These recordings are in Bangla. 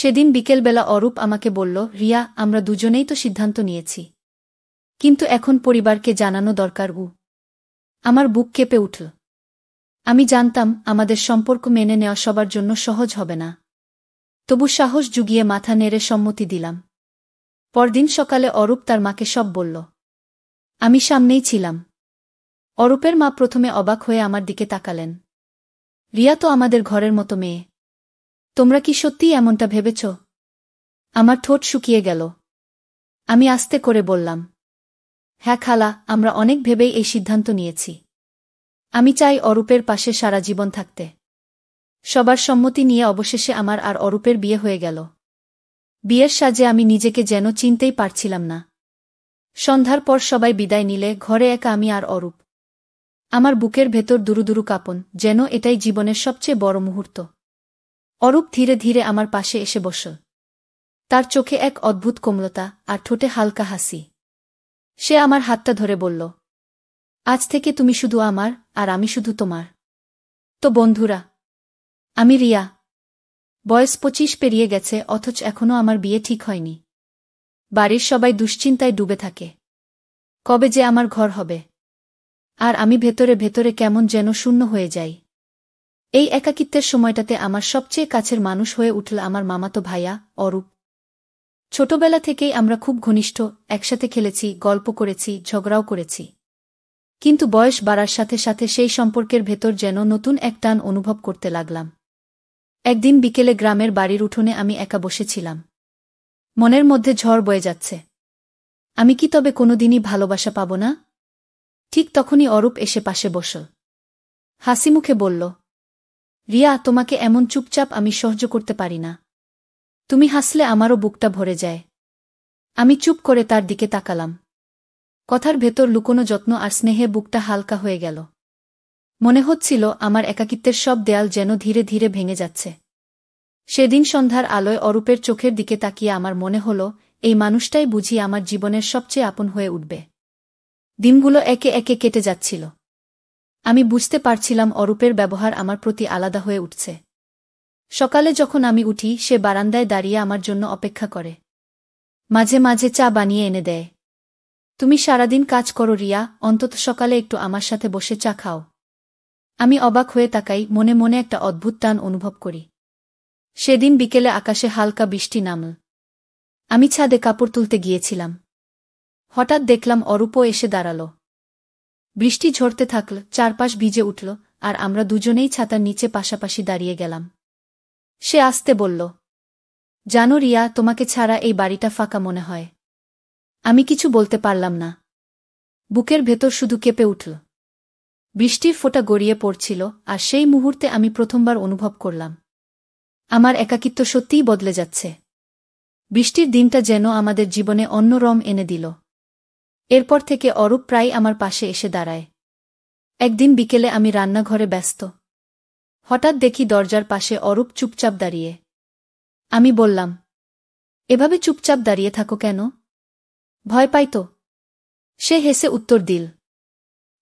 সেদিন বিকেলবেলা অরূপ আমাকে বলল, রিয়া, আমরা দুজনেই তো সিদ্ধান্ত নিয়েছি, কিন্তু এখন পরিবারকে জানানো দরকার। আমার বুক কেঁপে উঠল। আমি জানতাম আমাদের সম্পর্ক মেনে নেওয়া সবার জন্য সহজ হবে না, তবু সাহস জুগিয়ে মাথা নেড়ে সম্মতি দিলাম। পরদিন সকালে অরূপ তার মাকে সব বলল। আমি সামনেই ছিলাম। অরূপের মা প্রথমে অবাক হয়ে আমার দিকে তাকালেন। রিয়া তো আমাদের ঘরের মতো মেয়ে, তোমরা কি সত্যিই এমনটা ভেবেছ? আমার ঠোঁট শুকিয়ে গেল। আমি আস্তে করে বললাম, হ্যাঁ খালা, আমরা অনেক ভেবেই এই সিদ্ধান্ত নিয়েছি। আমি চাই অরূপের পাশে সারা জীবন থাকতে। সবার সম্মতি নিয়ে অবশেষে আমার আর অরূপের বিয়ে হয়ে গেল। বিয়ের সাজে আমি নিজেকে যেন চিনতেই পারছিলাম না। সন্ধ্যার পর সবাই বিদায় নিলে ঘরে একা আমি আর অরূপ। আমার বুকের ভেতর দুরুদুরু কাঁপন, যেন এটাই জীবনের সবচেয়ে বড় মুহূর্ত। অরূপ ধীরে ধীরে আমার পাশে এসে বসল। তার চোখে এক অদ্ভুত কোমলতা আর ঠোঁটে হালকা হাসি। সে আমার হাতটা ধরে বলল, আজ থেকে তুমি শুধু আমার, আর আমি শুধু তোমার। তো বন্ধুরা, আমি রিয়া। বয়স 25 পেরিয়ে গেছে, অথচ এখনও আমার বিয়ে ঠিক হয়নি। বাড়ির সবাই দুশ্চিন্তায় ডুবে থাকে। কবে যে আমার ঘর হবে? আর আমি ভেতরে ভেতরে কেমন যেন শূন্য হয়ে যাই। এই একাকিত্বের সময়টাতে আমার সবচেয়ে কাছের মানুষ হয়ে উঠল আমার মামাতো ভাইয়া অরূপ। ছোটবেলা থেকেই আমরা খুব ঘনিষ্ঠ, একসাথে খেলেছি, গল্প করেছি, ঝগড়াও করেছি। কিন্তু বয়স বাড়ার সাথে সাথে সেই সম্পর্কের ভেতর যেন নতুন এক টান অনুভব করতে লাগলাম। একদিন বিকেলে গ্রামের বাড়ির উঠোনে আমি একা বসেছিলাম। মনের মধ্যে ঝড় বয়ে যাচ্ছে। আমি কি তবে কোনোদিনই ভালোবাসা পাব না? ঠিক তখনই অরূপ এসে পাশে বসল। হাসিমুখে বলল, রিয়া, তোমাকে এমন চুপচাপ আমি সহ্য করতে পারি না। তুমি হাসলে আমারও বুকটা ভরে যায়। আমি চুপ করে তার দিকে তাকালাম। কথার ভেতর লুকোনো যত্ন আর স্নেহে বুকটা হালকা হয়ে গেল। মনে হচ্ছিল আমার একাকিত্বের সব দেয়াল যেন ধীরে ধীরে ভেঙে যাচ্ছে। সেদিন সন্ধ্যার আলোয় অরূপের চোখের দিকে তাকিয়ে আমার মনে হল, এই মানুষটাই বুঝি আমার জীবনের সবচেয়ে আপন হয়ে উঠবে। দিনগুলো একে একে কেটে যাচ্ছিল। আমি বুঝতে পারছিলাম অরূপের ব্যবহার আমার প্রতি আলাদা হয়ে উঠছে। সকালে যখন আমি উঠি, সে বারান্দায় দাঁড়িয়ে আমার জন্য অপেক্ষা করে। মাঝে মাঝে চা বানিয়ে এনে দেয়। তুমি সারাদিন কাজ করো রিয়া, অন্তত সকালে একটু আমার সাথে বসে চা খাও। আমি অবাক হয়ে তাকাই, মনে মনে একটা অদ্ভুত টান অনুভব করি। সেদিন বিকেলে আকাশে হালকা বৃষ্টি নামল। আমি ছাদে কাপড় তুলতে গিয়েছিলাম। হঠাৎ দেখলাম অরূপও এসে দাঁড়াল। বৃষ্টি ঝরতে থাকল, চারপাশ ভিজে উঠল, আর আমরা দুজনেই ছাতার নিচে পাশাপাশি দাঁড়িয়ে গেলাম। সে আস্তে বলল, জানো রিয়া, তোমাকে ছাড়া এই বাড়িটা ফাঁকা মনে হয়। আমি কিছু বলতে পারলাম না। বুকের ভেতর শুধু কেঁপে উঠল। বৃষ্টির ফোঁটা গড়িয়ে পড়ছিল, আর সেই মুহূর্তে আমি প্রথমবার অনুভব করলাম আমার একাকিত্ব সত্যিই বদলে যাচ্ছে। বৃষ্টির দিনটা যেন আমাদের জীবনে অন্য রং এনে দিল। এরপর থেকে অরূপ প্রায় আমার পাশে এসে দাঁড়ায়। একদিন বিকেলে আমি রান্নাঘরে ব্যস্ত। হঠাৎ দেখি দরজার পাশে অরূপ চুপচাপ দাঁড়িয়ে। আমি বললাম, এভাবে চুপচাপ দাঁড়িয়ে থাকো কেন? ভয় পাই তো? সে হেসে উত্তর দিল,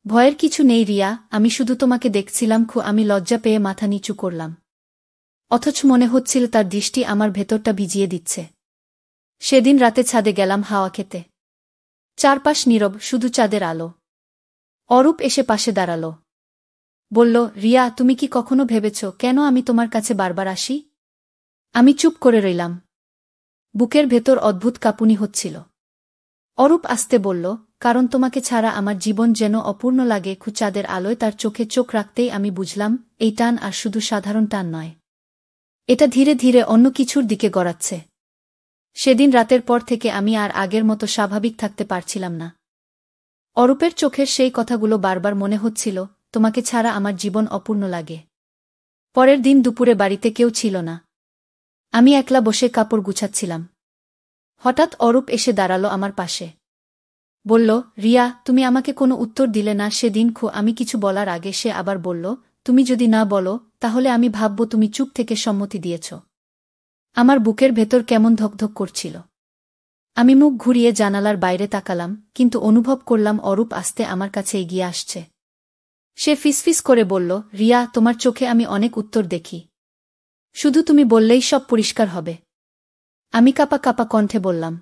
ভয়ের কিছু নেই রিয়া, আমি শুধু তোমাকে দেখছিলাম। আমি লজ্জা পেয়ে মাথা নিচু করলাম। অথচ মনে হচ্ছিল তার দৃষ্টি আমার ভেতরটা ভিজিয়ে দিচ্ছে। সেদিন রাতে ছাদে গেলাম হাওয়া খেতে। চারপাশ নীরব, শুধু চাঁদের আলো। অরূপ এসে পাশে দাঁড়াল। বলল, রিয়া, তুমি কি কখনো ভেবেছ কেন আমি তোমার কাছে বারবার আসি? আমি চুপ করে রইলাম। বুকের ভেতর অদ্ভুত কাঁপুনি হচ্ছিল। অরূপ আস্তে বলল, কারণ তোমাকে ছাড়া আমার জীবন যেন অপূর্ণ লাগে। চাঁদের আলোয় তার চোখে চোখ রাখতেই আমি বুঝলাম, এই টান আর শুধু সাধারণ টান নয়, এটা ধীরে ধীরে অন্য কিছুর দিকে গড়াচ্ছে। সেদিন রাতের পর থেকে আমি আর আগের মতো স্বাভাবিক থাকতে পারছিলাম না। অরূপের চোখের সেই কথাগুলো বারবার মনে হচ্ছিল, তোমাকে ছাড়া আমার জীবন অপূর্ণ লাগে। পরের দিন দুপুরে বাড়িতে কেউ ছিল না। আমি একলা বসে কাপড় গুছাচ্ছিলাম। হঠাৎ অরূপ এসে দাঁড়াল আমার পাশে। বলল, রিয়া, তুমি আমাকে কোনো উত্তর দিলে না সেদিন। আমি কিছু বলার আগে সে আবার বলল, তুমি যদি না বলো, তাহলে আমি ভাবব তুমি চুপ থেকে সম্মতি দিয়েছ। আমার বুকের ভেতর কেমন ধকধক করছিল। আমি মুখ ঘুরিয়ে জানালার বাইরে তাকালাম, কিন্তু অনুভব করলাম অরূপ আস্তে আমার কাছে এগিয়ে আসছে। সে ফিসফিস করে বলল, রিয়া, তোমার চোখে আমি অনেক উত্তর দেখি। শুধু তুমি বললেই সব পরিষ্কার হবে। আমি কাঁপা কাঁপা কণ্ঠে বললাম।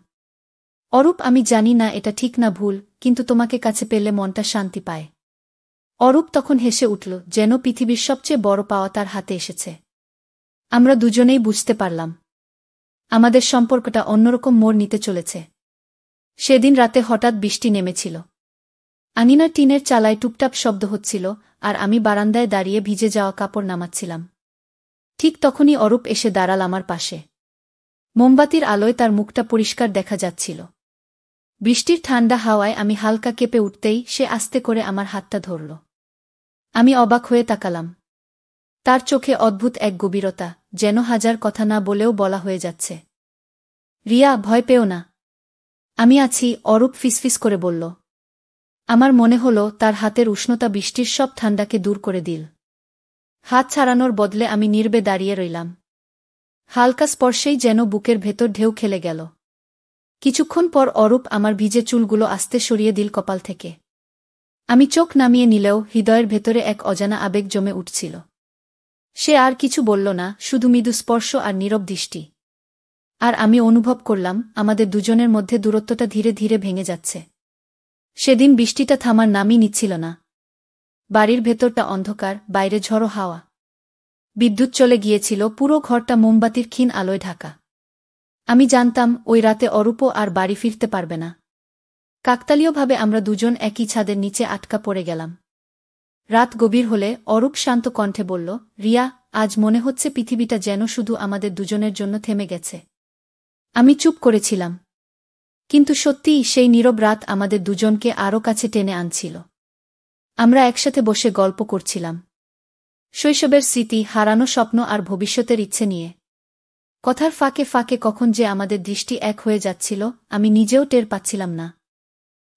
অরূপ, আমি জানি না এটা ঠিক না ভুল, কিন্তু তোমাকে কাছে পেলে মনটা শান্তি পায়। অরূপ তখন হেসে উঠল, যেন পৃথিবীর সবচেয়ে বড় পাওয়া তার হাতে এসেছে। আমরা দুজনেই বুঝতে পারলাম আমাদের সম্পর্কটা অন্যরকম মোড় নিতে চলেছে। সেদিন রাতে হঠাৎ বৃষ্টি নেমেছিল। আঙিনার টিনের চালায় টুপটাপ শব্দ হচ্ছিল, আর আমি বারান্দায় দাঁড়িয়ে ভিজে যাওয়া কাপড় নামাচ্ছিলাম। ঠিক তখনই অরূপ এসে দাঁড়াল আমার পাশে। মোমবাতির আলোয় তার মুখটা পরিষ্কার দেখা যাচ্ছিল। বৃষ্টির ঠান্ডা হাওয়ায় আমি হালকা কেঁপে উঠতেই সে আস্তে করে আমার হাতটা ধরল। আমি অবাক হয়ে তাকালাম। তার চোখে অদ্ভুত এক গভীরতা, যেন হাজার কথা না বলেও বলা হয়ে যাচ্ছে। রিয়া, ভয় পেও না। আমি আছি, অরূপ ফিসফিস করে বলল। আমার মনে হল তার হাতের উষ্ণতা বৃষ্টির সব ঠান্ডাকে দূর করে দিল। হাত ছাড়ানোর বদলে আমি নীরবে দাঁড়িয়ে রইলাম। হালকা স্পর্শেই যেন বুকের ভেতর ঢেউ খেলে গেল। কিছুক্ষণ পর অরূপ আমার ভিজে চুলগুলো আস্তে সরিয়ে দিল কপাল থেকে। আমি চোখ নামিয়ে নিলেও হৃদয়ের ভেতরে এক অজানা আবেগ জমে উঠছিল। সে আর কিছু বলল না, শুধু মৃদু স্পর্শ আর নীরব দৃষ্টি। আর আমি অনুভব করলাম আমাদের দুজনের মধ্যে দূরত্বটা ধীরে ধীরে ভেঙে যাচ্ছে। সেদিন বৃষ্টিটা থামার নামই নিচ্ছিল না। বাড়ির ভেতরটা অন্ধকার, বাইরে ঝড়ো হাওয়া। বিদ্যুৎ চলে গিয়েছিল, পুরো ঘরটা মোমবাতির ক্ষীণ আলোয় ঢাকা। আমি জানতাম ওই রাতে অরূপও আর বাড়ি ফিরতে পারবে না। কাকতালীয়ভাবে আমরা দুজন একই ছাদের নিচে আটকা পড়ে গেলাম। রাত গভীর হলে অরূপ শান্ত কণ্ঠে বলল, রিয়া, আজ মনে হচ্ছে পৃথিবীটা যেন শুধু আমাদের দুজনের জন্য থেমে গেছে। আমি চুপ করেছিলাম। কিন্তু সত্যিই সেই নীরব রাত আমাদের দুজনকে আরও কাছে টেনে আনছিল। আমরা একসাথে বসে গল্প করছিলাম। শৈশবের স্মৃতি, হারানো স্বপ্ন আর ভবিষ্যতের ইচ্ছে নিয়ে। কথার ফাঁকে ফাঁকে কখন যে আমাদের দৃষ্টি এক হয়ে যাচ্ছিল আমি নিজেও টের পাচ্ছিলাম না।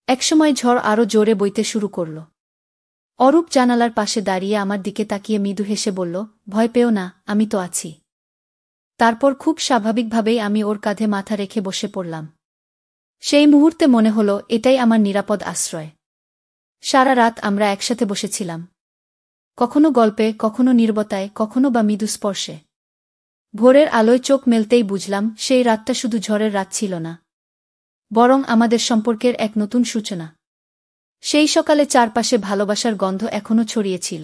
একসময় ঝড় আরও জোরে বইতে শুরু করল। অরূপ জানালার পাশে দাঁড়িয়ে আমার দিকে তাকিয়ে মৃদু হেসে বলল, ভয় পেও না, আমি তো আছি। তারপর খুব স্বাভাবিকভাবেই আমি ওর কাঁধে মাথা রেখে বসে পড়লাম। সেই মুহূর্তে মনে হল এটাই আমার নিরাপদ আশ্রয়। সারা রাত আমরা একসাথে বসেছিলাম। কখনো গল্পে, কখনো নীরবতায়, কখনো বা মৃদু স্পর্শে। ভোরের আলোয় চোখ মেলতেই বুঝলাম সেই রাতটা শুধু ঝড়ের রাত ছিল না, বরং আমাদের সম্পর্কের এক নতুন সূচনা। সেই সকালে চারপাশে ভালোবাসার গন্ধ এখনো ছড়িয়েছিল।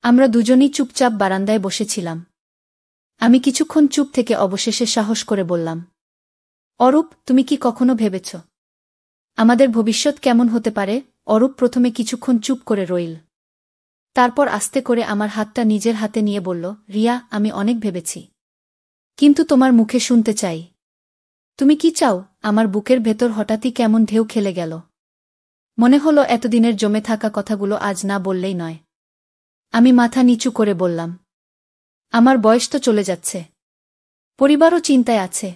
আমরা দুজনই চুপচাপ বারান্দায় বসেছিলাম। আমি কিছুক্ষণ চুপ থেকে অবশেষে সাহস করে বললাম, অরূপ, তুমি কি কখনো ভেবেছ আমাদের ভবিষ্যৎ কেমন হতে পারে? অরূপ প্রথমে কিছুক্ষণ চুপ করে রইল। তারপর আস্তে করে আমার হাতটা নিজের হাতে নিয়ে বলল, রিয়া, আমি অনেক ভেবেছি। কিন্তু তোমার মুখে শুনতে চাই। তুমি কি চাও? আমার বুকের ভেতর হঠাৎই কেমন ঢেউ খেলে গেল। মনে হলো এতদিনের জমে থাকা কথাগুলো আজ না বললেই নয়। আমি মাথা নিচু করে বললাম, আমার বয়স তো চলে যাচ্ছে। পরিবারও চিন্তায় আছে।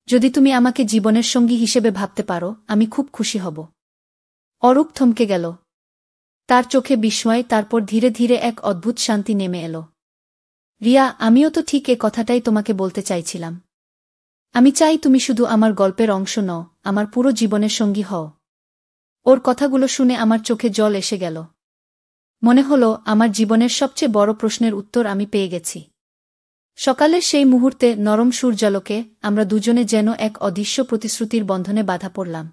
যদি তুমি আমাকে জীবনের সঙ্গী হিসেবে ভাবতে পারো, আমি খুব খুশি হব। অরূপ থমকে গেল। তার চোখে বিস্ময়, তারপর ধীরে ধীরে এক অদ্ভুত শান্তি নেমে এলো। রিয়া, আমিও তো ঠিক এ কথাটাই তোমাকে বলতে চাইছিলাম। আমি চাই তুমি শুধু আমার গল্পের অংশ নও, আমার পুরো জীবনের সঙ্গী হও। ওর কথাগুলো শুনে আমার চোখে জল এসে গেল। মনে হলো আমার জীবনের সবচেয়ে বড় প্রশ্নের উত্তর আমি পেয়ে গেছি। সকালের সেই মুহূর্তে নরম সূর্যালোকে আমরা দুজনে যেন এক অদৃশ্য প্রতিশ্রুতির বন্ধনে বাঁধা পড়লাম।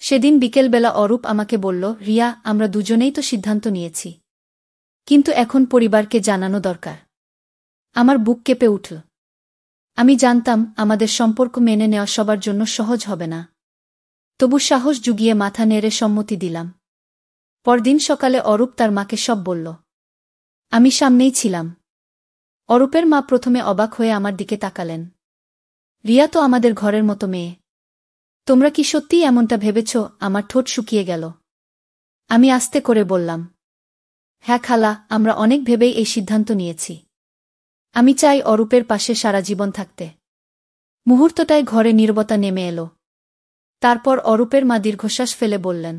সেদিন বিকেলবেলা অরূপ আমাকে বলল, রিয়া, আমরা দুজনেই তো সিদ্ধান্ত নিয়েছি, কিন্তু এখন পরিবারকে জানানো দরকার। আমার বুক কেঁপে উঠল। আমি জানতাম আমাদের সম্পর্ক মেনে নেওয়া সবার জন্য সহজ হবে না। তবু সাহস জুগিয়ে মাথা নেড়ে সম্মতি দিলাম। পরদিন সকালে অরূপ তার মাকে সব বলল। আমি সামনেই ছিলাম। অরূপের মা প্রথমে অবাক হয়ে আমার দিকে তাকালেন। রিয়া তো আমাদের ঘরের মতো মেয়ে। তোমরা কি সত্যিই এমনটা ভেবেছ? আমার ঠোঁট শুকিয়ে গেল। আমি আস্তে করে বললাম, হ্যাঁ খালা, আমরা অনেক ভেবেই এই সিদ্ধান্ত নিয়েছি। আমি চাই অরূপের পাশে সারা জীবন থাকতে। মুহূর্তটায় ঘরে নীরবতা নেমে এলো। তারপর অরূপের মা দীর্ঘশ্বাস ফেলে বললেন,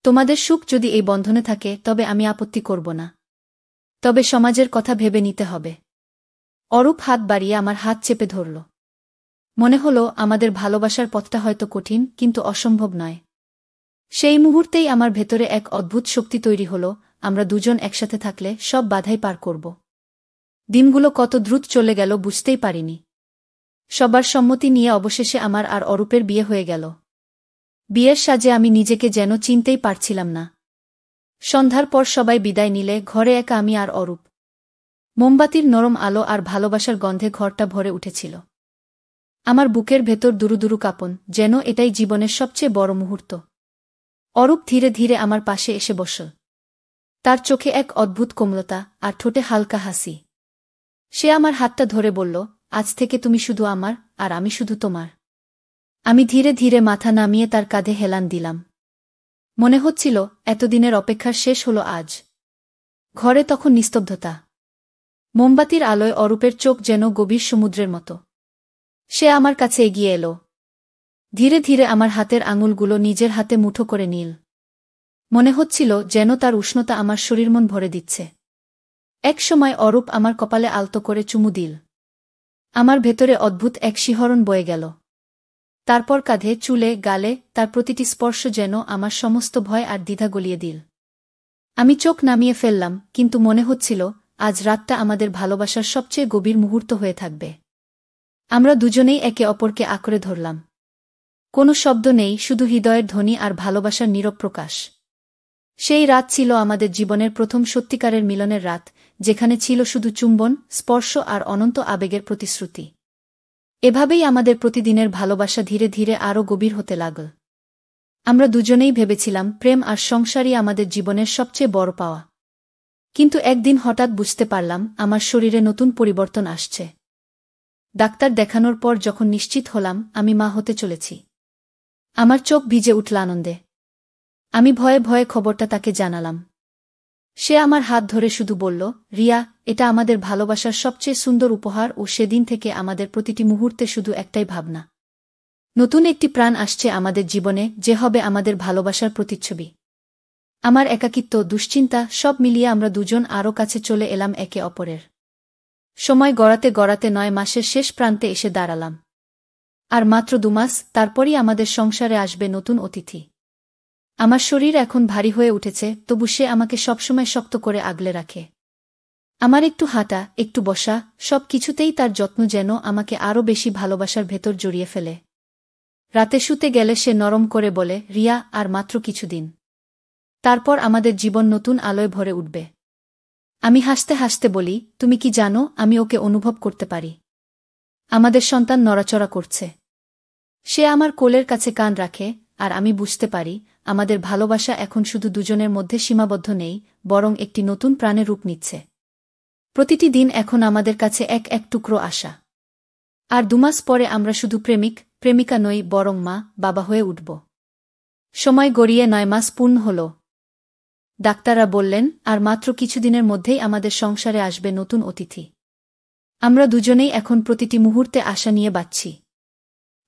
তোমাদের সুখ যদি এই বন্ধনে থাকে তবে আমি আপত্তি করব না। তবে সমাজের কথা ভেবে নিতে হবে। অরূপ হাত বাড়িয়ে আমার হাত চেপে ধরল। মনে হলো আমাদের ভালোবাসার পথটা হয়তো কঠিন, কিন্তু অসম্ভব নয়। সেই মুহূর্তেই আমার ভেতরে এক অদ্ভুত শক্তি তৈরি হলো, আমরা দুজন একসাথে থাকলে সব বাধাই পার করব। দিনগুলো কত দ্রুত চলে গেল বুঝতেই পারিনি। সবার সম্মতি নিয়ে অবশেষে আমার আর অরূপের বিয়ে হয়ে গেল। বিয়ের সাজে আমি নিজেকে যেন চিনতেই পারছিলাম না। সন্ধ্যার পর সবাই বিদায় নিলে ঘরে একা আমি আর অরূপ। মোমবাতির নরম আলো আর ভালোবাসার গন্ধে ঘরটা ভরে উঠেছিল। আমার বুকের ভেতর দুরুদুরু কাঁপন, যেন এটাই জীবনের সবচেয়ে বড় মুহূর্ত। অরূপ ধীরে ধীরে আমার পাশে এসে বসল। তার চোখে এক অদ্ভুত কোমলতা আর ঠোঁটে হালকা হাসি। সে আমার হাতটা ধরে বলল, আজ থেকে তুমি শুধু আমার, আর আমি শুধু তোমার। আমি ধীরে ধীরে মাথা নামিয়ে তার কাঁধে হেলান দিলাম। মনে হচ্ছিল এতদিনের অপেক্ষার শেষ হল আজ। ঘরে তখন নিস্তব্ধতা। মোমবাতির আলোয় অরূপের চোখ যেন গভীর সমুদ্রের মতো। সে আমার কাছে এগিয়ে এলো। ধীরে ধীরে আমার হাতের আঙুলগুলো নিজের হাতে মুঠো করে নিল। মনে হচ্ছিল যেন তার উষ্ণতা আমার শরীরমন ভরে দিচ্ছে। এক সময় অরূপ আমার কপালে আলতো করে চুমু দিল। আমার ভেতরে অদ্ভুত এক শিহরণ বয়ে গেল। তারপর কাঁধে, চুলে, গালে তার প্রতিটি স্পর্শ যেন আমার সমস্ত ভয় আর দ্বিধা গলিয়ে দিল। আমি চোখ নামিয়ে ফেললাম, কিন্তু মনে হচ্ছিল আজ রাতটা আমাদের ভালোবাসার সবচেয়ে গভীর মুহূর্ত হয়ে থাকবে। আমরা দুজনেই একে অপরকে আঁকড়ে ধরলাম। কোনো শব্দ নেই, শুধু হৃদয়ের ধ্বনি আর ভালোবাসার নীরব প্রকাশ। সেই রাত ছিল আমাদের জীবনের প্রথম সত্যিকারের মিলনের রাত, যেখানে ছিল শুধু চুম্বন, স্পর্শ আর অনন্ত আবেগের প্রতিশ্রুতি। এভাবেই আমাদের প্রতিদিনের ভালোবাসা ধীরে ধীরে আরও গভীর হতে লাগল। আমরা দুজনেই ভেবেছিলাম প্রেম আর সংসারই আমাদের জীবনের সবচেয়ে বড় পাওয়া। কিন্তু একদিন হঠাৎ বুঝতে পারলাম আমার শরীরে নতুন পরিবর্তন আসছে। ডাক্তার দেখানোর পর যখন নিশ্চিত হলাম আমি মা হতে চলেছি, আমার চোখ ভিজে উঠল আনন্দে। আমি ভয়ে ভয়ে খবরটা তাকে জানালাম। সে আমার হাত ধরে শুধু বলল, রিয়া, এটা আমাদের ভালোবাসার সবচেয়ে সুন্দর উপহার। ও সেদিন থেকে আমাদের প্রতিটি মুহূর্তে শুধু একটাই ভাবনা, নতুন একটি প্রাণ আসছে আমাদের জীবনে, যে হবে আমাদের ভালোবাসার প্রতিচ্ছবি। আমার একাকিত্ব, দুশ্চিন্তা সব মিলিয়ে আমরা দুজন আরও কাছে চলে এলাম একে অপরের। সময় গড়াতে গড়াতে ৯ মাসের শেষ প্রান্তে এসে দাঁড়ালাম। আর মাত্র ২ মাস, তারপরই আমাদের সংসারে আসবে নতুন অতিথি। আমার শরীর এখন ভারী হয়ে উঠেছে, তবু সে আমাকে সবসময় শক্ত করে আগলে রাখে। আমার একটু হাঁটা, একটু বসা, সব কিছুতেই তার যত্ন যেন আমাকে আরও বেশি ভালোবাসার ভেতর জড়িয়ে ফেলে। রাতে শুতে গেলে সে নরম করে বলে, রিয়া, আর মাত্র কিছুদিন, তারপর আমাদের জীবন নতুন আলোয় ভরে উঠবে। আমি হাসতে হাসতে বলি, তুমি কি জানো, আমি ওকে অনুভব করতে পারি। আমাদের সন্তান নড়াচড়া করছে। সে আমার কোলের কাছে কান রাখে, আর আমি বুঝতে পারি আমাদের ভালোবাসা এখন শুধু দুজনের মধ্যে সীমাবদ্ধ নেই, বরং একটি নতুন প্রাণে রূপ নিচ্ছে। প্রতিটি দিন এখন আমাদের কাছে এক এক টুকরো আশা। আর ২ মাস পরে আমরা শুধু প্রেমিক প্রেমিকা নই, বরং মা বাবা হয়ে উঠব। সময় গড়িয়ে ৯ মাস পূর্ণ হল। ডাক্তাররা বললেন আর মাত্র কিছুদিনের মধ্যেই আমাদের সংসারে আসবে নতুন অতিথি। আমরা দুজনেই এখন প্রতিটি মুহূর্তে আশা নিয়ে বাঁচছি।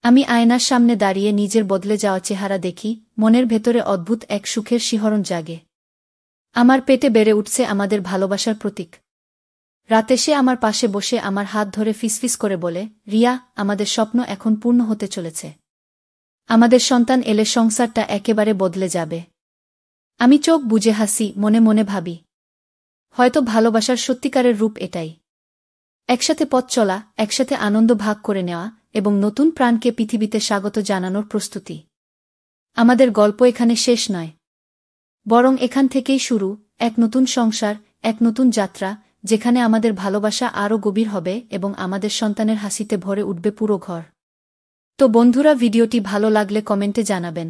আমি আয়নার সামনে দাঁড়িয়ে নিজের বদলে যাওয়া চেহারা দেখি, মনের ভেতরে অদ্ভুত এক সুখের শিহরণ জাগে। আমার পেটে বেড়ে উঠছে আমাদের ভালোবাসার প্রতীক। রাতে সে আমার পাশে বসে আমার হাত ধরে ফিসফিস করে বলে, রিয়া, আমাদের স্বপ্ন এখন পূর্ণ হতে চলেছে। আমাদের সন্তান এলে সংসারটা একেবারে বদলে যাবে। আমি চোখ বুজে হাসি, মনে মনে ভাবি, হয়তো ভালোবাসার সত্যিকারের রূপ এটাই। একসাথে পথ চলা, একসাথে আনন্দ ভাগ করে নেওয়া, এবং নতুন প্রাণকে পৃথিবীতে স্বাগত জানানোর প্রস্তুতি। আমাদের গল্প এখানে শেষ নয়, বরং এখান থেকেই শুরু এক নতুন সংসার, এক নতুন যাত্রা, যেখানে আমাদের ভালোবাসা আরও গভীর হবে এবং আমাদের সন্তানের হাসিতে ভরে উঠবে পুরো ঘর। তো বন্ধুরা, ভিডিওটি ভালো লাগলে কমেন্টে জানাবেন।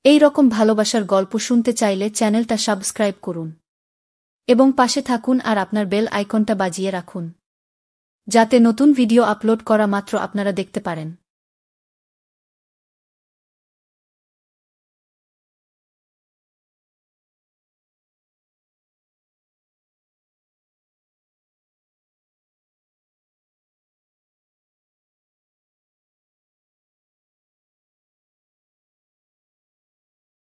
এই রকম ভালোবাসার গল্প শুনতে চাইলে চ্যানেলটা সাবস্ক্রাইব করুন এবং পাশে থাকুন আর আপনার বেল আইকনটা বাজিয়ে রাখুন, যাতে নতুন ভিডিও আপলোড করা মাত্র আপনারা দেখতে পারেন।